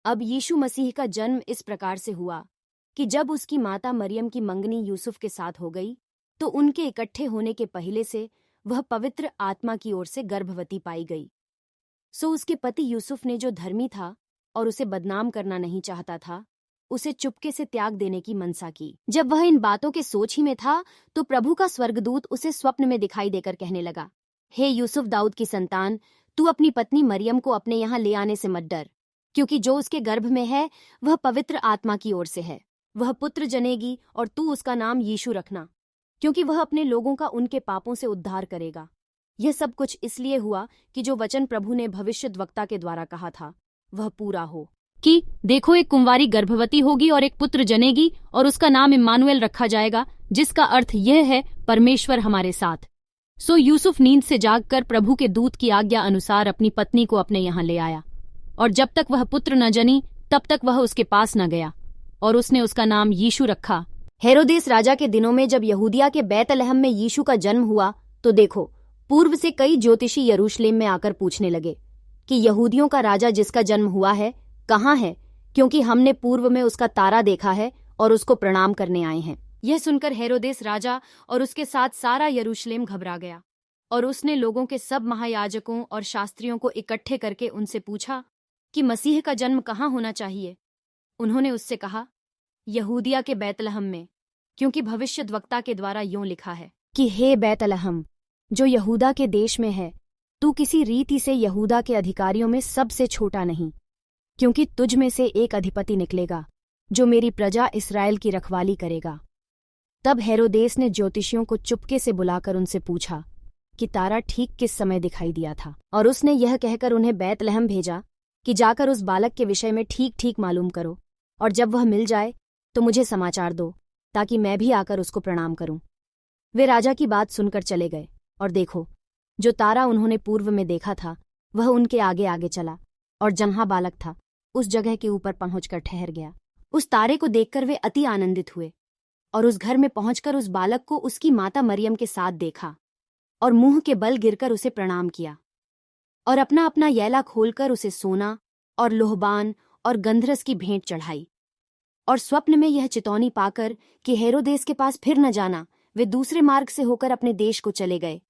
अब यीशु मसीह का जन्म इस प्रकार से हुआ कि जब उसकी माता मरियम की मंगनी यूसुफ के साथ हो गई तो उनके इकट्ठे होने के पहले से वह पवित्र आत्मा की ओर से गर्भवती पाई गई। सो उसके पति यूसुफ ने, जो धर्मी था और उसे बदनाम करना नहीं चाहता था, उसे चुपके से त्याग देने की मनसा की। जब वह इन बातों के सोच ही में था तो प्रभु का स्वर्गदूत उसे स्वप्न में दिखाई देकर कहने लगा, हे यूसुफ, दाऊद की संतान, तू अपनी पत्नी मरियम को अपने यहाँ ले आने से मत डर, क्योंकि जो उसके गर्भ में है वह पवित्र आत्मा की ओर से है। वह पुत्र जनेगी और तू उसका नाम यीशु रखना, क्योंकि वह अपने लोगों का उनके पापों से उद्धार करेगा। यह सब कुछ इसलिए हुआ कि जो वचन प्रभु ने भविष्यद्वक्ता के द्वारा कहा था वह पूरा हो, कि देखो, एक कुंवारी गर्भवती होगी और एक पुत्र जनेगी और उसका नाम इम्मानुएल रखा जाएगा, जिसका अर्थ यह है परमेश्वर हमारे साथ। सो यूसुफ नींद से जागकर प्रभु के दूत की आज्ञा अनुसार अपनी पत्नी को अपने यहाँ ले आया, और जब तक वह पुत्र न जनी तब तक वह उसके पास न गया, और उसने उसका नाम यीशु रखा। हेरोदेस राजा के दिनों में जब यहूदिया के बैतलहम में यीशु का जन्म हुआ तो देखो, पूर्व से कई ज्योतिषी यरूशलेम में आकर पूछने लगे कि यहूदियों का राजा जिसका जन्म हुआ है कहाँ है, क्योंकि हमने पूर्व में उसका तारा देखा है और उसको प्रणाम करने आए हैं। यह सुनकर हेरोदेस राजा और उसके साथ सारा यरूशलेम घबरा गया, और उसने लोगों के सब महायाजकों और शास्त्रियों को इकट्ठे करके उनसे पूछा कि मसीह का जन्म कहाँ होना चाहिए। उन्होंने उससे कहा, यहूदिया के बैतलहम में, क्योंकि भविष्यद्वक्ता के द्वारा यूं लिखा है कि हे बैतलहम, जो यहूदा के देश में है, तू किसी रीति से यहूदा के अधिकारियों में सबसे छोटा नहीं, क्योंकि तुझ में से एक अधिपति निकलेगा जो मेरी प्रजा इस्राएल की रखवाली करेगा। तब हेरोदेस ने ज्योतिषियों को चुपके से बुलाकर उनसे पूछा कि तारा ठीक किस समय दिखाई दिया था, और उसने यह कहकर उन्हें बैतलहम भेजा कि जाकर उस बालक के विषय में ठीक ठीक मालूम करो, और जब वह मिल जाए तो मुझे समाचार दो, ताकि मैं भी आकर उसको प्रणाम करूं। वे राजा की बात सुनकर चले गए, और देखो, जो तारा उन्होंने पूर्व में देखा था वह उनके आगे आगे चला, और जहाँ बालक था उस जगह के ऊपर पहुंचकर ठहर गया। उस तारे को देखकर वे अति आनंदित हुए, और उस घर में पहुंचकर उस बालक को उसकी माता मरियम के साथ देखा, और मुंह के बल गिरकर उसे प्रणाम किया, और अपना अपना यैला खोलकर उसे सोना और लोहबान और गंधरस की भेंट चढ़ाई। और स्वप्न में यह चितौनी पाकर कि हेरोदेस के पास फिर न जाना, वे दूसरे मार्ग से होकर अपने देश को चले गए।